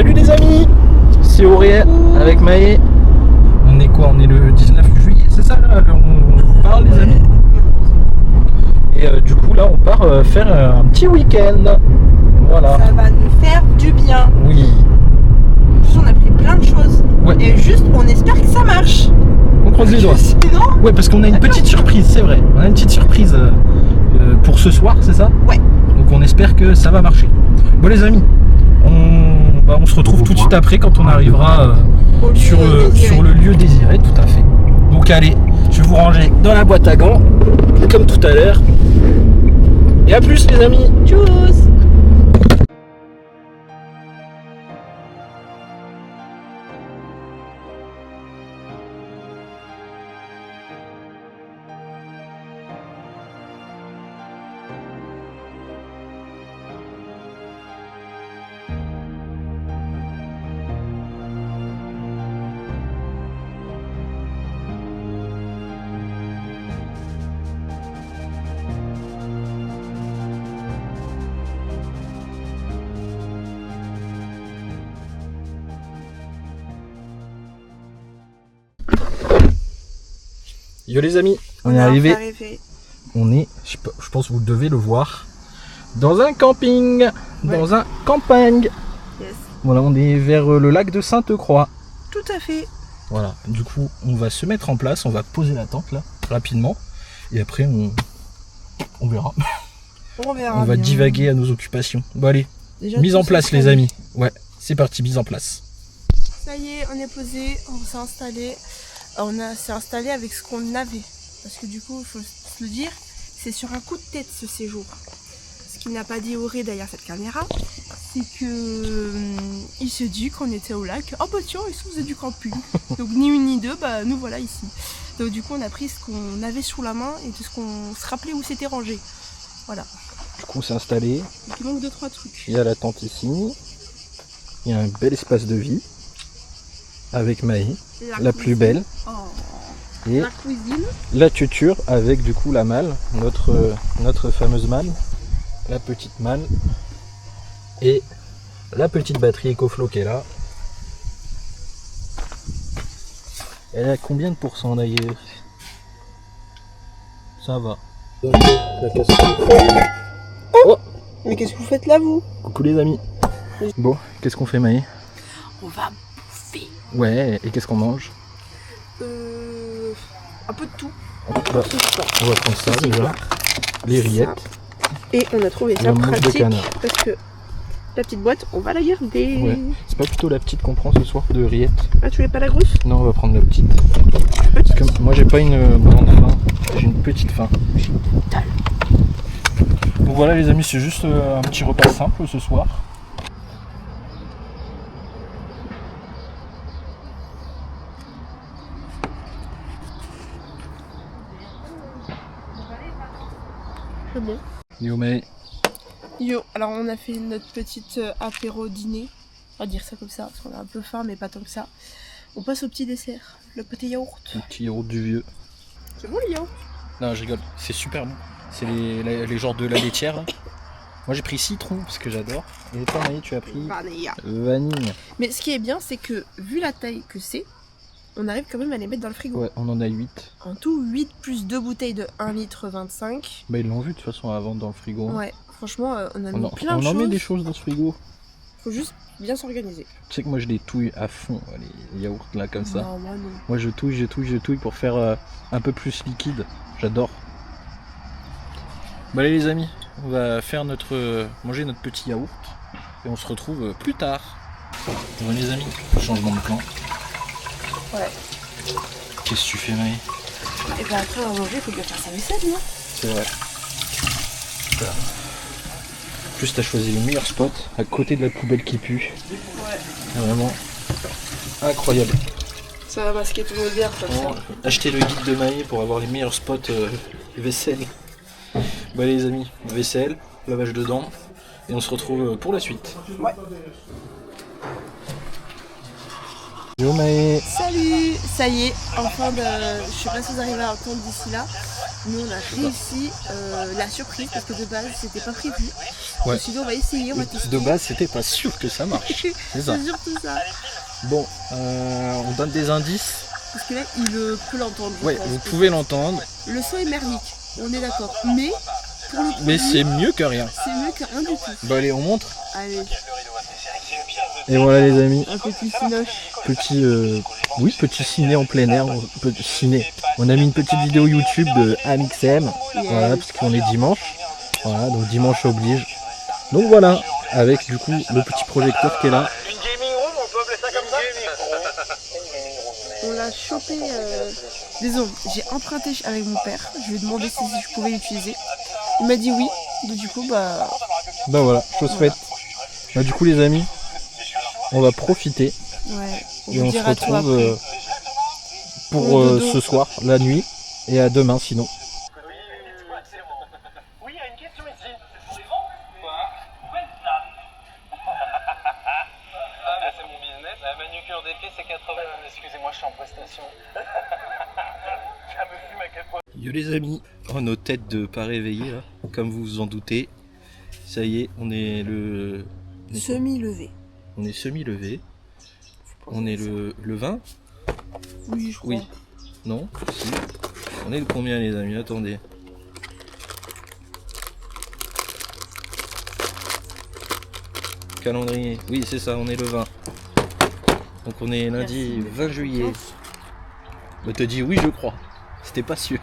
Salut les amis, c'est Aurélien avec Maë. On est quoi? On est le 19 juillet, c'est ça là? On parle les amis. Et du coup là on part faire un petit week-end. Voilà. Ça va nous faire du bien. Oui. On a pris plein de choses. Ouais. Et juste on espère que ça marche. On croise les doigts. Sinon, Ouais, parce qu'on a une petite surprise, c'est vrai. On a une petite surprise pour ce soir, c'est ça? Ouais. Donc on espère que ça va marcher. Bon les amis, on se retrouve tout de suite après quand on arrivera sur le lieu désiré, tout à fait. Donc allez, je vais vous ranger dans la boîte à gants, comme tout à l'heure. Et à plus les amis. tchuss. Yo les amis, on est arrivé. Arrivé. On est, je pense que vous devez le voir, dans un camping, dans un campagne. Yes. Voilà, on est vers le lac de Sainte-Croix. Tout à fait. Voilà, du coup, on va se mettre en place, on va poser la tente là, rapidement. Et après, on verra. On verra. On va bien. divaguer à nos occupations. Bon allez, Déjà, mise tout en place ça, les amis. Ouais, c'est parti, mise en place. Ça y est, on est posé, on s'est installé. S'est installé avec ce qu'on avait. Parce que du coup, il faut se le dire, c'est sur un coup de tête ce séjour. Ce qu'il n'a pas dit Auré derrière cette caméra, c'est que il s'est dit qu'on était au lac. Oh bah tiens, ils se faisaient du camping. Donc ni une ni deux, bah nous voilà ici. Donc du coup, on a pris ce qu'on avait sous la main et de ce qu'on se rappelait où c'était rangé. Voilà. Du coup, on s'est installé. Donc il manque 2-3 trucs. Il y a la tente ici. Il y a un bel espace de vie. Avec Maë, la plus belle. Oh. Et La cuisine. la tuture avec du coup la malle, notre fameuse malle, la petite malle et la petite batterie EcoFlow qui est là. Elle est à combien de pourcents d'ailleurs? Ça va. Oh, Mais qu'est-ce que vous faites là, vous? coucou les amis. Bon, qu'est-ce qu'on fait Maë? On va bouffer. Ouais, et qu'est-ce qu'on mange? Un peu de tout. On va prendre ça déjà. Les rillettes. Et on a trouvé ça La mousse de pratique canard. parce que la petite boîte, on va la garder. Ouais. C'est pas plutôt la petite qu'on prend ce soir de rillettes? Ah, tu voulais pas la grosse? Non, on va prendre la petite. Parce que moi j'ai pas une grande faim, j'ai une petite faim. Donc voilà les amis, c'est juste un petit repas simple ce soir. C'est bon. Yo mais Yo, alors on a fait notre petite apéro dîner. On va dire ça comme ça, parce qu'on a un peu faim, mais pas tant que ça. On passe au petit dessert, le pâté yaourt. un petit yaourt du vieux. C'est bon le yaourt? Non je rigole, c'est super bon. C'est les genres de la laitière là. Moi j'ai pris citron parce que j'adore. Et toi Maï, tu as pris vanille. Mais ce qui est bien, c'est que vu la taille que c'est, on arrive quand même à les mettre dans le frigo. Ouais, on en a 8. En tout, 8 plus 2 bouteilles de 1 litre 25. Bah ils l'ont vu de toute façon à vendre dans le frigo. Ouais, franchement, on a mis On plein de en met choses. des choses dans ce frigo. Faut juste bien s'organiser. Tu sais que moi je les touille à fond, les yaourts là comme ça. Non, moi non. Moi je touille pour faire un peu plus liquide. J'adore. Bon allez les amis, on va faire manger notre petit yaourt et on se retrouve plus tard. Bon les amis, changement de plan. Ouais. Qu'est-ce que tu fais Maï? Et ben après, on va manger, il faut bien faire sa vaisselle, non? C'est vrai. Voilà. En plus t'as choisi le meilleur spot, à côté de la poubelle qui pue. Ouais. Vraiment incroyable. Ça va masquer tout l'odeur comme ça. Achetez le guide de Maï pour avoir les meilleurs spots vaisselle. Bon allez les amis, vaisselle, lavage de dents, et on se retrouve pour la suite. Ouais. Yo Maë. Salut! Ça y est, je sais pas si vous arrivez à entendre d'ici là, nous on a réussi la surprise parce que de base c'était pas prévu. Ouais. Sinon on va essayer, on va tester. De base, c'était pas sûr que ça marche. C'est ça. C'est surtout ça. Bon, on donne des indices. Parce que là, il peut l'entendre. Ouais, vous pouvez l'entendre. Le son est merdique, on est d'accord. Mais pour le produit, Mais c'est mieux que rien. c'est mieux que rien du tout. Bah allez, on montre. Allez, Et voilà les amis. un petit cinoche. Petit ciné en plein air. Petit ciné. On a mis une petite vidéo YouTube de AMXM. Voilà, parce qu'on est dimanche. Voilà, donc dimanche oblige. Donc voilà, avec du coup le petit projecteur qui est là. Une gaming room, on peut appeler ça comme ça? On l'a chopé. Désolé, j'ai emprunté avec mon père. Je lui ai demandé si je pouvais l'utiliser. Il m'a dit oui. Donc du coup, bah Voilà, chose faite. Bah, du coup les amis, on va profiter ouais. et on se dira tout retrouve après. pour Le dodo. ce soir, la nuit, et à demain sinon. Oui, il y a une question ici. C'est bon? Quoi? Où est ça? Ah, mais c'est mon business. La manucure des pieds, c'est 80. Excusez-moi, je suis en prestation. Ça me fume à quel point. Yo les amis, nos têtes de pas réveillées là, comme vous vous en doutez. Ça y est, on est Semi-levé. on est semi-levé. On est le 20? Oui, je crois. Oui. Non? Si. On est le combien les amis? Attendez. Calendrier. Oui, c'est ça, on est le 20. Donc on est lundi Merci. 20 juillet. Je te dis oui, je crois. C'était pas sûr.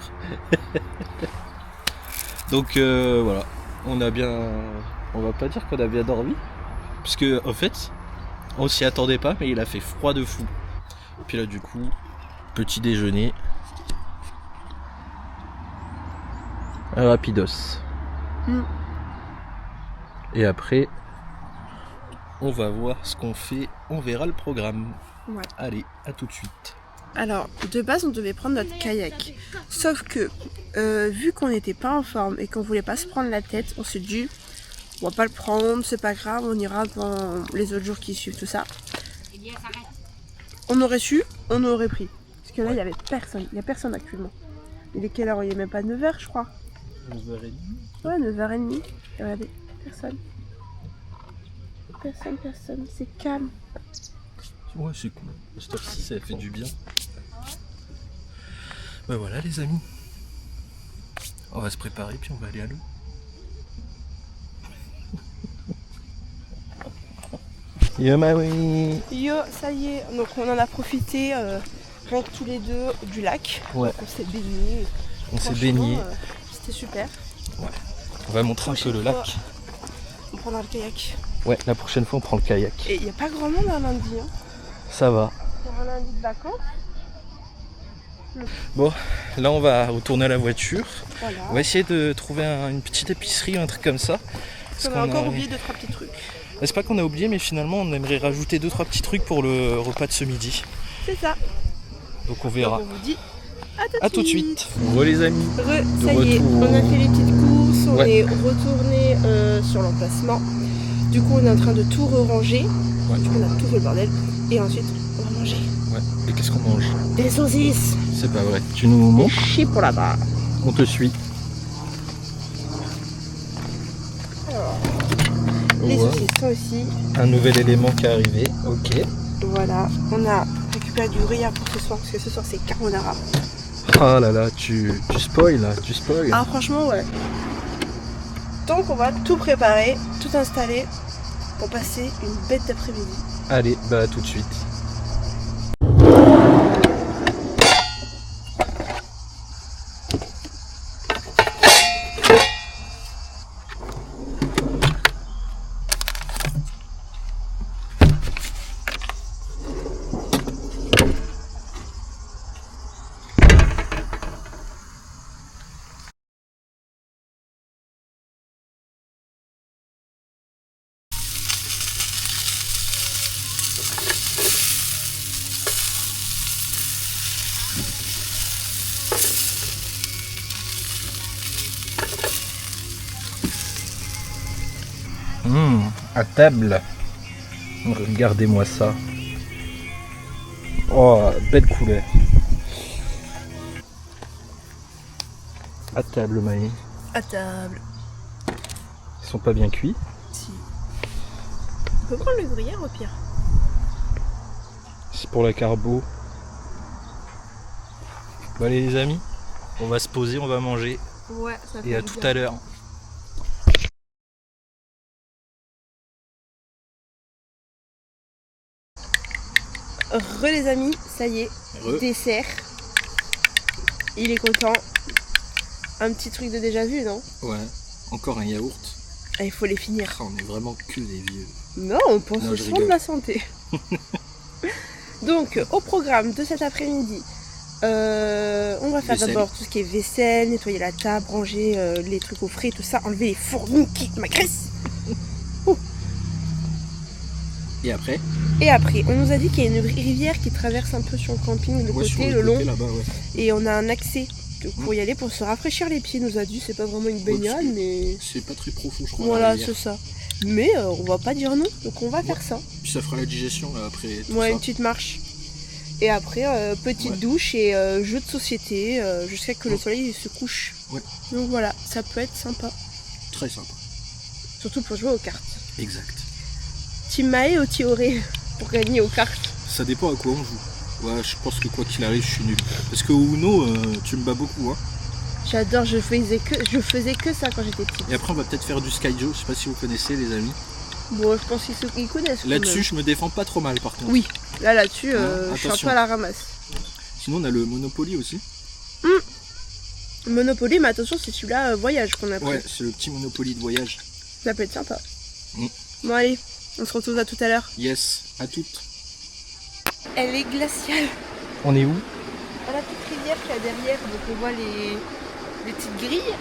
Donc voilà. On a bien. On va pas dire qu'on a bien dormi. Parce que en fait, on s'y attendait pas, mais il a fait froid de fou. Puis là du coup, petit déjeuner. Rapidos. Mm. Et après, on va voir ce qu'on fait. On verra le programme. Ouais. Allez, à tout de suite. Alors, de base, on devait prendre notre kayak. Sauf que, vu qu'on n'était pas en forme et qu'on voulait pas se prendre la tête, on s'est dit, on va pas le prendre, c'est pas grave, on ira pendant les autres jours qui suivent, tout ça. On aurait su, on aurait pris. Parce que là, il y avait personne. Il y a personne actuellement. Il est quelle heure? Il est même pas 9h, je crois. 11h30. Ouais, 9h30. Et regardez, personne. Personne. C'est calme. Ouais, c'est cool. Cette heure-ci, ça fait du bien. Bah voilà, les amis. On va se préparer, puis on va aller à l'eau. Yo, ma oui. Yo, ça y est. Donc, on en a profité, rien que tous les deux, du lac. Ouais. Donc, on s'est baigné. On s'est Franchement, baigné. C'était super. On va montrer un peu le lac. On prendra le kayak. Ouais, la prochaine fois, on prend le kayak. Et il n'y a pas grand monde un lundi. Hein. Ça va. Pour un lundi de vacances. Bon, là, on va retourner à la voiture. Voilà. On va essayer de trouver une petite épicerie ou un truc comme ça. On a encore oublié 2-3 petits trucs. C'est pas qu'on a oublié, mais finalement, on aimerait rajouter 2-3 petits trucs pour le repas de ce midi. C'est ça. Donc, on verra. Donc, on vous dit À tout de suite. Bon, les amis. Ça y est, retour. on a fait les petites courses, on Ouais. est retourné sur l'emplacement. Du coup, on est en train de tout ranger. Ouais. Du coup, on a tout fait le bordel. Et ensuite, on va manger. Ouais. Et qu'est-ce qu'on mange? Des saucisses. C'est pas vrai. Tu nous montres? Chier pour là-bas. On te suit. Les Ouais. saucisses aussi. Un nouvel élément qui est arrivé. Ok. Voilà. On a récupéré du gruyère pour ce soir, parce que ce soir, c'est carbonara. Ah là là, tu spoil là, tu spoil. Ah, franchement, ouais. Donc, on va tout préparer, tout installer pour passer une bête d'après-midi. Allez, bah à tout de suite. À table. Regardez-moi ça. Oh, belle couleur. À table, Maï. À table. Ils sont pas bien cuits. Si. On peut prendre le gruyère au pire. C'est pour la carbo. Bon allez les amis, on va se poser, on va manger. Ouais, ça fait Et à du tout bien. à l'heure. Les amis, ça y est, dessert. Il est content. Un petit truc de déjà vu, non? Ouais, encore un yaourt. Ah, il faut les finir. On est vraiment que des vieux. Non, on pense Non, au je soin de rigole. la santé. Donc, au programme de cet après-midi, on va faire Vaisselle. d'abord tout ce qui est vaisselle, nettoyer la table, ranger les trucs au frais, tout ça, enlever les fourmis qui m'agressent. Et après? Et après, on nous a dit qu'il y a une rivière qui traverse un peu sur le camping, le côté, sur le long, là-bas, ouais. et on a un accès pour y aller pour se rafraîchir les pieds. Nous a dit, c'est pas vraiment une baignade, mais C'est pas très profond, je crois. voilà, c'est ça. Mais on va pas dire non, donc on va faire ça. Puis ça fera la digestion là après. Ouais, une petite marche. Et après, petite douche et jeu de société jusqu'à que le soleil se couche. Ouais. Donc voilà, ça peut être sympa. Très sympa. Surtout pour jouer aux cartes. Exact. Team Maë ou Tioré pour gagner aux cartes. Ça dépend à quoi on joue. Ouais, je pense que quoi qu'il arrive, je suis nul. Parce que Uno, tu me bats beaucoup. Hein. J'adore, je faisais que ça quand j'étais petite. Et après, on va peut-être faire du Skyjo. Je sais pas si vous connaissez, les amis. Bon, je pense qu'ils connaissent. quand Là-dessus, même. je me défends pas trop mal, par contre. Oui, là-dessus, Ouais, je suis un attention. peu à la ramasse. Sinon, on a le Monopoly aussi. Monopoly, mais attention, c'est celui-là voyage qu'on a pris. Ouais, c'est le petit Monopoly de voyage. Ça peut être sympa. Mm. Bon, allez, on se retrouve à tout à l'heure. Yes, à toutes. Elle est glaciale. On est où? À la petite rivière qu'il y a derrière, donc on voit les petites grilles.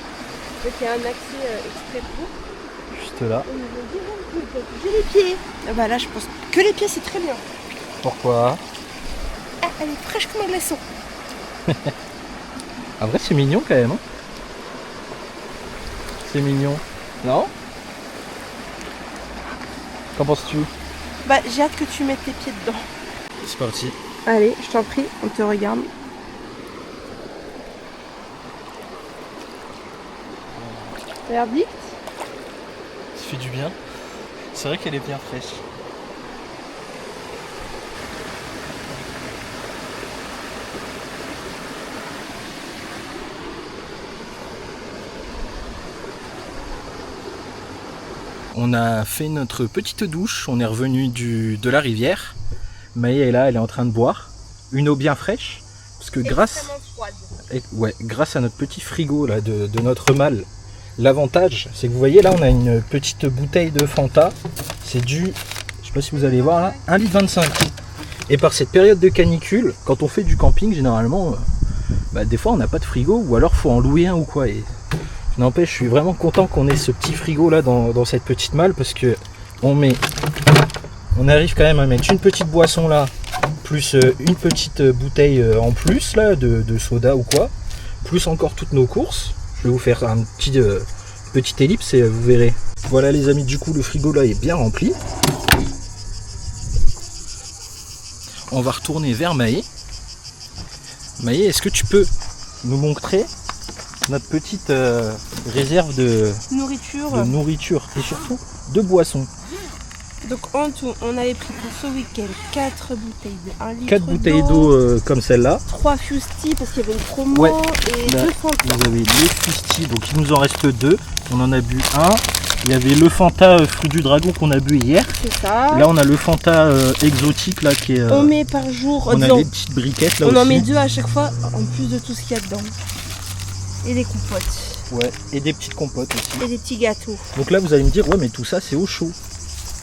Donc il y a un accès exprès pour. Juste là. On nous a dit, oh, vous pouvez bouger les pieds. Ah bah là, je pense que les pieds, c'est très bien. Pourquoi? Ah, elle est fraîche comme un glaçon. En vrai, c'est mignon quand même. Hein, c'est mignon. Non? Qu'en penses-tu? Bah, j'ai hâte que tu mettes tes pieds dedans. C'est parti. Allez, je t'en prie, on te regarde. Verdict? Ça fait du bien. C'est vrai qu'elle est bien fraîche. On a fait notre petite douche, on est revenu de la rivière. Maë est là, elle est en train de boire. Une eau bien fraîche. Parce que grâce à notre petit frigo là, de notre mâle, l'avantage c'est que vous voyez là on a une petite bouteille de Fanta. C'est du, je sais pas si vous allez voir là, 1,25 litre. Et par cette période de canicule, quand on fait du camping généralement, des fois on n'a pas de frigo ou alors faut en louer un ou quoi. Et n'empêche, je suis vraiment content qu'on ait ce petit frigo là dans cette petite malle parce que on arrive quand même à mettre une petite boisson là, plus une petite bouteille en plus là de soda ou quoi, plus encore toutes nos courses. Je vais vous faire un petit ellipse et vous verrez. Voilà les amis, du coup le frigo là est bien rempli. On va retourner vers Maë. Maë, est-ce que tu peux nous montrer notre petite réserve de nourriture et surtout de boissons? Donc en tout, on avait pris pour ce week-end 4 bouteilles de 1 litre 4 bouteilles d'eau comme celle-là. 3 Fusti parce qu'il y avait une promo Ouais. et Là, 2 Fanta. vous avez les Fusti, donc il nous en reste 2. On en a bu un. Il y avait le Fanta fruit du dragon qu'on a bu hier. C'est ça. Là on a le Fanta exotique là qui est. On met par jour, on a disons, des petites briquettes là on aussi. en met 2 à chaque fois en plus de tout ce qu'il y a dedans. Et des compotes. Ouais, et des petites compotes aussi. Et des petits gâteaux. Donc là vous allez me dire ouais mais tout ça c'est au chaud.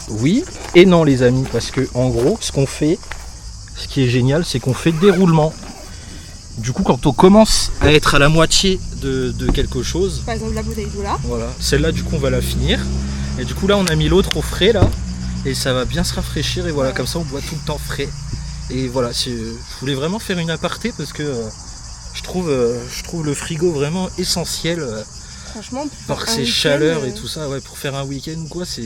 Oui et non les amis, parce que en gros ce qu'on fait, ce qui est génial, c'est qu'on fait des roulements. Du coup quand on commence à être à la moitié de quelque chose, Par exemple la bouteille d'eau là. voilà, celle-là du coup on va la finir. Et du coup là on a mis l'autre au frais là. Et ça va bien se rafraîchir et voilà, comme ça on boit tout le temps frais. Et voilà, je voulais vraiment faire une aparté parce que je trouve le frigo vraiment essentiel. Franchement, Par un ces week-end, chaleurs et tout ça, ouais, pour faire un week-end ou quoi, c'est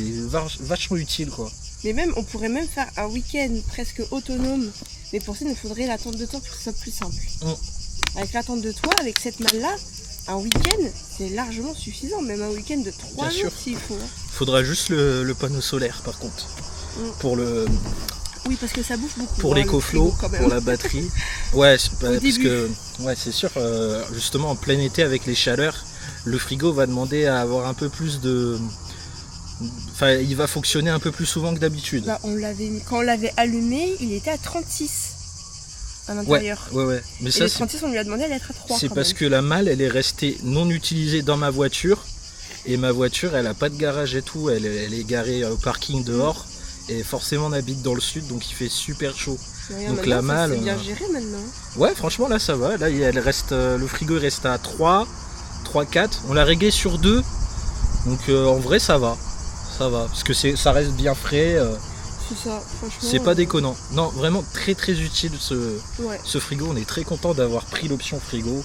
vachement utile quoi. Mais même, on pourrait même faire un week-end presque autonome. Mais pour ça, il nous faudrait la tente de toit pour que ce soit plus simple. Avec la tente de toit, avec cette malle-là, un week-end, c'est largement suffisant. Même un week-end de 3 jours s'il faut. Faudra juste le panneau solaire par contre. Pour le... Oui, parce que ça bouffe beaucoup. Pour l'écoflow, pour la batterie. Ouais, parce début. que ouais, c'est sûr, justement en plein été avec les chaleurs, le frigo va demander à avoir un peu plus de... Enfin, il va fonctionner un peu plus souvent que d'habitude. Bah, quand on l'avait allumé, il était à 36 à l'intérieur. Ouais. Mais et ça, les 36, on lui a demandé d'être à 3. C'est parce que la malle, elle est restée non utilisée dans ma voiture. Et ma voiture, elle a pas de garage et tout. Elle est garée au parking dehors. Et forcément, on habite dans le sud, donc il fait super chaud. Donc la malle... C'est bien géré maintenant. Ouais, franchement, là, ça va. Là, elle reste, le frigo il reste à 3, 4. On l'a réglé sur 2. Donc en vrai, ça va. Ça va. Parce que ça reste bien frais. C'est ça, franchement. C'est pas déconnant. Non, vraiment très très utile ce frigo. On est très content d'avoir pris l'option frigo.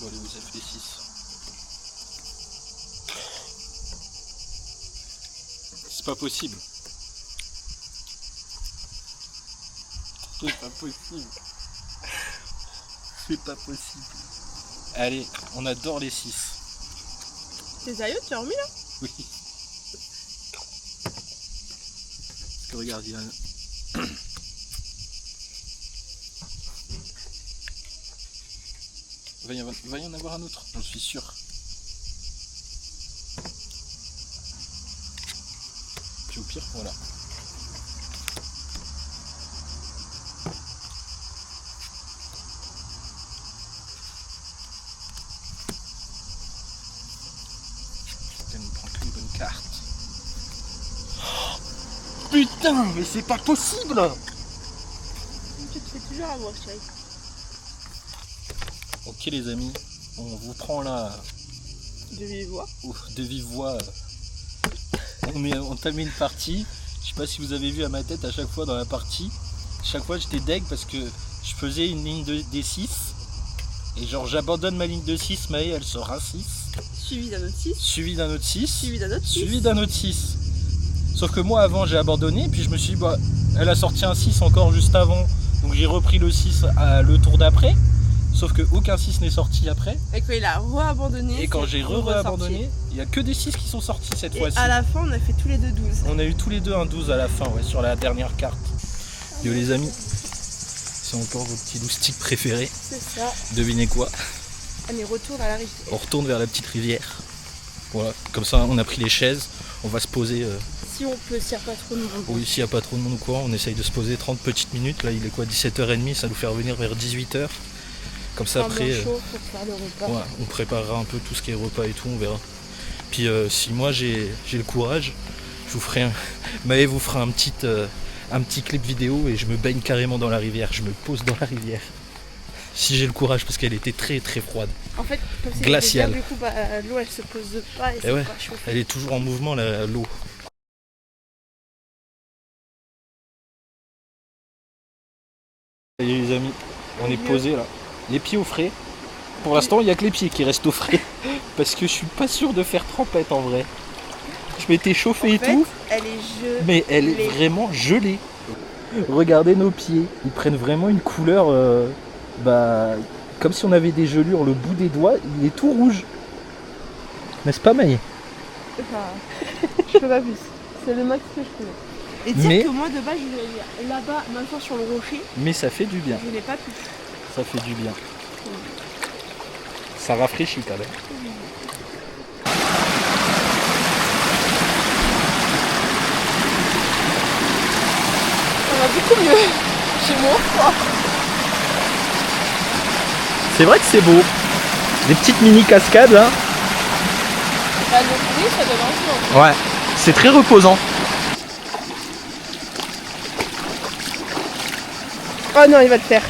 Bon, allez, vous êtes les 6. C'est pas possible. C'est pas possible. C'est pas possible. Allez, on adore les 6. Tes aïeux, tu as remis là? Oui. Parce que regarde, il y a un... Il va y en avoir un autre, j'en suis sûr. Puis au pire, voilà. Elle ne prend qu'une bonne carte. Oh, putain, mais c'est pas possible! Tu te fais toujours avoir, chérie. Ok les amis, on vous prend là de vive voix. De vive voix. On t'a mis une partie. Je sais pas si vous avez vu à ma tête à chaque fois dans la partie. Chaque fois j'étais deg parce que je faisais une ligne des 6. Et genre j'abandonne ma ligne de 6, Maë elle sort un 6. Suivi d'un autre 6. Suivi d'un autre 6. Suivi d'un autre 6. Suivi d'un autre 6. Sauf que moi avant j'ai abandonné, puis je me suis dit bah elle a sorti un 6 encore juste avant. Donc j'ai repris le 6 le tour d'après. Sauf que aucun 6 n'est sorti après. Et quand il a re-abandonné. Et quand j'ai re-abandonné, il n'y a que des 6 qui sont sortis cette fois-ci. À la fin, on a fait tous les deux 12. On a eu tous les deux un 12 à la fin, ouais, sur la dernière carte. Yo les amis, c'est encore vos petits loustiques préférés. C'est ça. Devinez quoi? Allez, retourne à la rivière. On retourne vers la petite rivière. Voilà, comme ça on a pris les chaises, on va se poser. Si on peut, s'il n'y a pas trop de monde. Oui, s'il n'y a pas trop de monde ou quoi, on essaye de se poser 30 petites minutes. Là il est quoi, 17h30, ça nous fait revenir vers 18h. Comme ça après, chaud pour faire le repas. Ouais, on préparera un peu tout ce qui est repas et tout, on verra. Puis si moi j'ai le courage, je vous ferai Maë vous fera un petit clip vidéo et je me baigne carrément dans la rivière, je me pose dans la rivière. Si j'ai le courage parce qu'elle était très très froide. En fait, comme c'est glaciale. Du coup, l'eau elle se pose pas et c'est ouais, pas chaud. elle est toujours en mouvement l'eau. Allez les amis, on est posé là. Les pieds au frais. Pour l'instant, il n'y a que les pieds qui restent au frais. Parce que je suis pas sûr de faire trempette en vrai. Je m'étais chauffé et tout. Elle est gelée. Mais elle est vraiment gelée. Regardez nos pieds. Ils prennent vraiment une couleur. Comme si on avait des gelures. Le bout des doigts, il est tout rouge. N'est-ce pas, Maë? Je peux pas plus. C'est le max que je peux. Et dire que moi de base, je voulais aller là-bas, maintenant sur le rocher. Mais ça fait du bien. Je n'ai pas pu. Ça fait du bien. Ça rafraîchit quand même. Ça va beaucoup mieux chez moi. C'est vrai que c'est beau. Des petites mini cascades là. Le bruit, ça donne envie. Ouais, c'est très reposant. Oh non, il va le faire.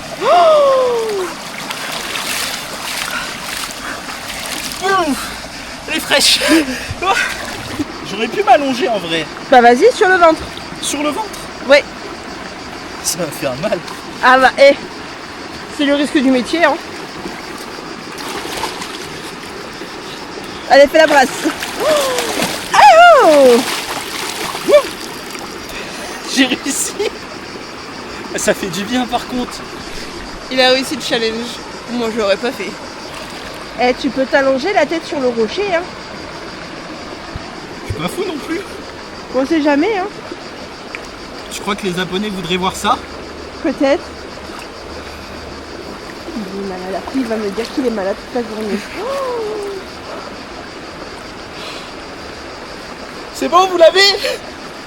Elle est fraîche. J'aurais pu m'allonger en vrai. Bah vas-y, sur le ventre. Sur le ventre. Ouais. Ça va faire mal. Ah bah, c'est le risque du métier, hein. Allez, fais la brasse. Oh, J'ai réussi. Ça fait du bien par contre. il a réussi le challenge. Moi, je l'aurais pas fait. Tu peux t'allonger la tête sur le rocher, hein. Je suis pas fou non plus. On sait jamais, hein. Je crois que les abonnés voudraient voir ça. Peut-être. Il est malade. Après, il va me dire qu'il est malade toute la journée. C'est bon, vous l'avez?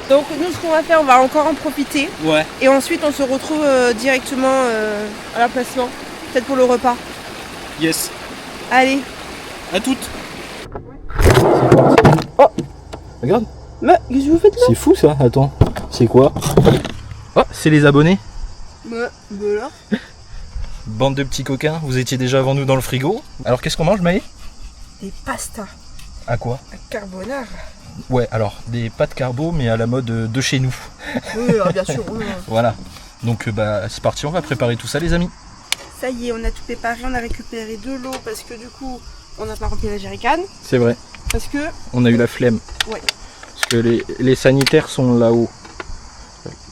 Donc nous, ce qu'on va faire, on va encore en profiter. Ouais. Et ensuite, on se retrouve directement à l'emplacement. Peut-être pour le repas. Yes. Allez. À toutes. C'est parti. Oh. Regarde. Mais qu'est-ce que vous faites là? C'est fou ça. Attends. C'est quoi? Oh, c'est les abonnés. Voilà. Bande de petits coquins. Vous étiez déjà avant nous dans le frigo. Alors qu'est-ce qu'on mange, Maë? Des pastas À quoi? à carbonara. Ouais, alors des pâtes carbo, mais à la mode de chez nous. Oui, alors, bien sûr. Oui. Voilà. Donc bah c'est parti, on va préparer tout ça, les amis. Ça y est, on a tout préparé. On a récupéré de l'eau parce que du coup, on n'a pas rempli la jerrycan. C'est vrai. Parce que... On a eu la flemme. Ouais. Parce que les sanitaires sont là-haut.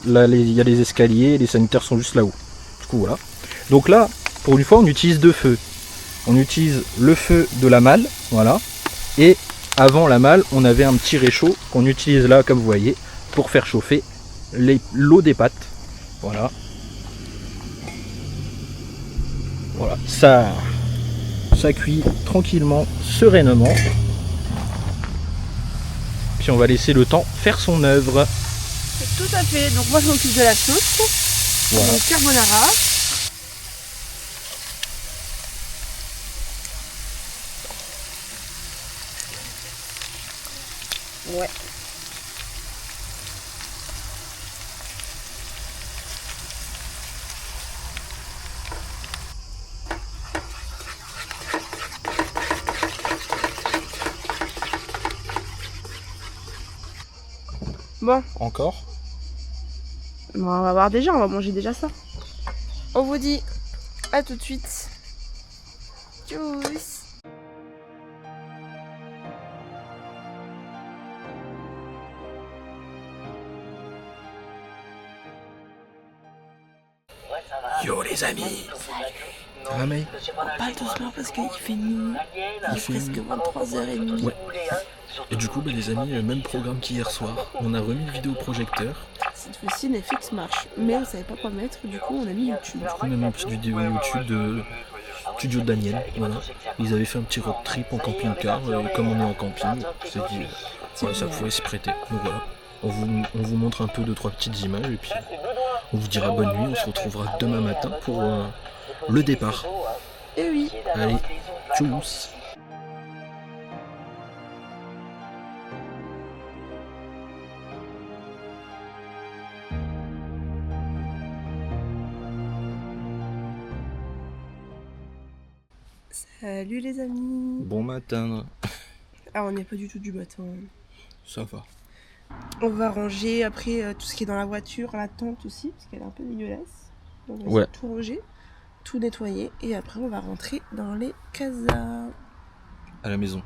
Là, il y a les escaliers, les sanitaires sont juste là-haut. Du coup, voilà. Donc là, pour une fois, on utilise deux feux. On utilise le feu de la malle, voilà. Et avant la malle, on avait un petit réchaud qu'on utilise là, comme vous voyez, pour faire chauffer l'eau des pâtes. Voilà. Voilà, ça cuit tranquillement, sereinement. Puis on va laisser le temps faire son œuvre. Tout à fait. Donc moi, je m'occupe de la sauce. Voilà. Donc carbonara. Ouais. Bon, Encore. on va voir déjà, on va manger déjà ça. On vous dit à tout de suite. Tchuss. Yo les amis. Ça va, Maë? On parle doucement parce qu'il fait nuit. Il est presque 23h30. Ouais. Et du coup, bah, les amis, même programme qu'hier soir. On a remis le vidéoprojecteur. Cette fois-ci, Netflix marche. Mais on savait pas quoi mettre, du coup, on a mis YouTube. Du coup, on a mis une petite vidéo YouTube de Studio Daniel. Voilà. Ils avaient fait un petit road trip en camping-car. Et comme on est en camping, on s'est dit ouais, ça pouvait s'y prêter. Donc voilà. On vous montre un peu 2-3 petites images. Et puis on vous dira bonne nuit. On se retrouvera demain matin pour le départ. Et oui. Allez, tchuss. Salut les amis. Bon matin. Ah, on n'est pas du tout du matin. Ça va. On va ranger après tout ce qui est dans la voiture, la tente aussi, parce qu'elle est un peu dégueulasse. Donc on va Ouais. essayer de tout ranger, tout nettoyer, et après on va rentrer dans les casas. À la maison.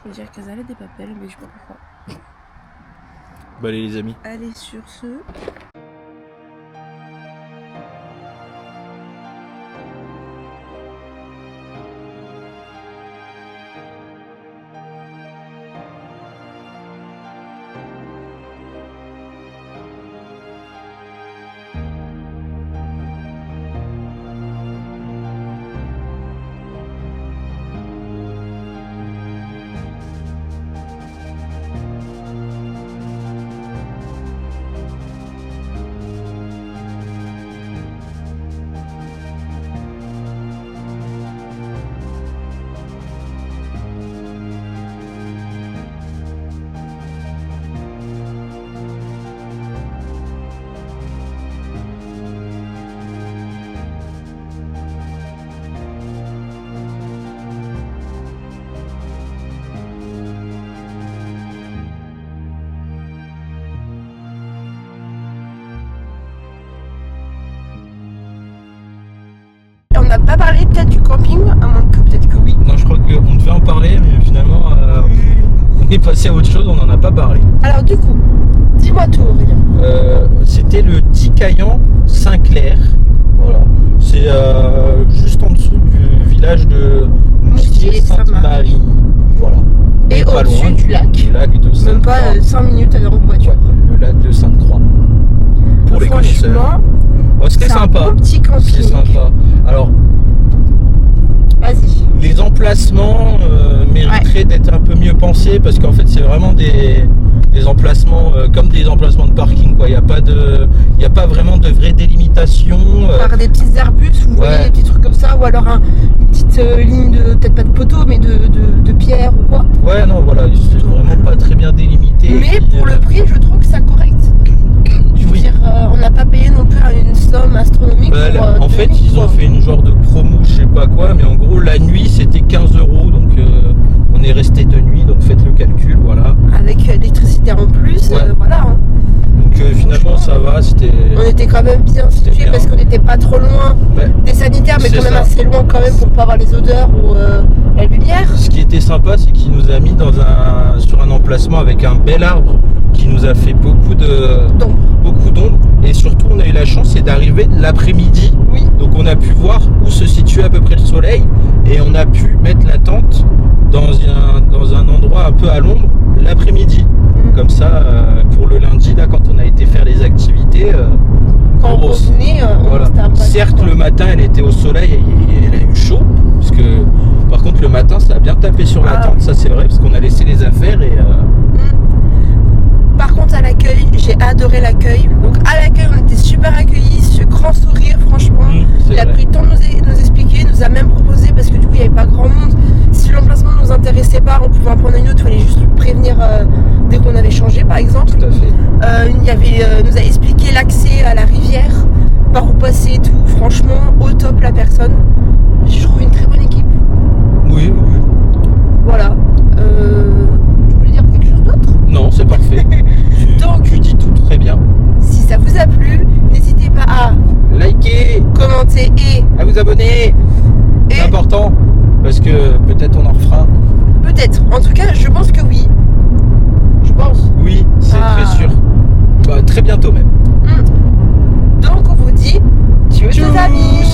Je veux dire casas des papels, mais je sais pas pourquoi. Bah allez les amis. Allez, sur ce... pas parlé peut-être du camping, à moins que peut-être que oui. Non, je crois qu'on devait en parler, mais finalement, on est passé à autre chose, on n'en a pas parlé. Alors du coup, dis-moi tout Aurélien. C'était le Ticaillan Saint-Clair. Voilà. C'est juste en dessous du village de Moutier-Sainte-Marie. Voilà. Et pas au-dessus loin du lac. lac de Même Sainte-Croix. pas 5 minutes à l'heure en voiture. Ouais, le lac de Sainte-Croix. Pour les connaisseurs. Franchement, Ouais, c'était c'est un sympa. bon petit camping. C'était sympa. Alors, Vas-y. les emplacements mériteraient d'être un peu mieux pensés parce qu'en fait c'est vraiment des emplacements comme des emplacements de parking quoi. Il n'y a pas vraiment de vraie délimitation. Par des petits arbustes, vous voyez, des petits trucs comme ça, ou alors une petite ligne de, peut-être pas de poteau, mais de pierre ou quoi. Ouais non voilà, c'est vraiment pas très bien délimité. Mais pour le prix, je trouve que c'est correct. Je veux dire, on n'a pas payé non plus une somme astronomique. Bah, en fait, ils ont fait une genre de promo, je sais pas quoi, mais en gros, la nuit c'était 15 €, donc on est resté de nuit, donc faites le calcul, voilà. Avec l'électricité en plus, Ouais. voilà. Hein. Donc finalement, ça va, c'était. On était quand même bien situés bien. parce qu'on n'était pas trop loin Ouais. des sanitaires, mais C'est quand même ça. assez loin quand même pour pas avoir les odeurs ou la lumière. Ce qui était sympa, c'est qu'il nous a mis sur un emplacement avec un bel arbre qui nous a fait beaucoup d'ombre. Et surtout, on a eu la chance d'arriver l'après-midi. Oui. Donc, on a pu voir où se situait à peu près le soleil et on a pu mettre la tente dans un endroit un peu à l'ombre l'après-midi. Comme ça, pour le lundi, là, quand on a été faire les activités, Quand on revenait, voilà. c'était un peu Certes, le matin, elle était au soleil et elle a eu chaud. Parce que, par contre, le matin, ça a bien tapé sur la tente, ça c'est vrai, parce qu'on a laissé les affaires et. Par contre, à l'accueil, j'ai adoré l'accueil. Donc, à l'accueil, on était super accueillis, ce grand sourire, franchement. Il a pris le temps de nous expliquer, nous a même proposé, parce que du coup, il n'y avait pas grand monde. Si l'emplacement ne nous intéressait pas, on pouvait en prendre une autre, il fallait juste le prévenir dès qu'on avait changé, par exemple. Tout à fait. Nous a expliqué l'accès à la rivière, par où passer et tout. Franchement, au top la personne. Je trouve une très bonne équipe. Oui. Voilà. Tu voulais dire quelque chose d'autre ? Non, c'est parfait. Donc, tu dis tout très bien. si ça vous a plu, n'hésitez pas à Likez, commenter et à vous abonner. C'est important parce que peut-être on en refera. peut-être. En tout cas, je pense que oui. Je pense. Oui, c'est très sûr. Bah, très bientôt même. Donc, on vous dit tchuss les amis.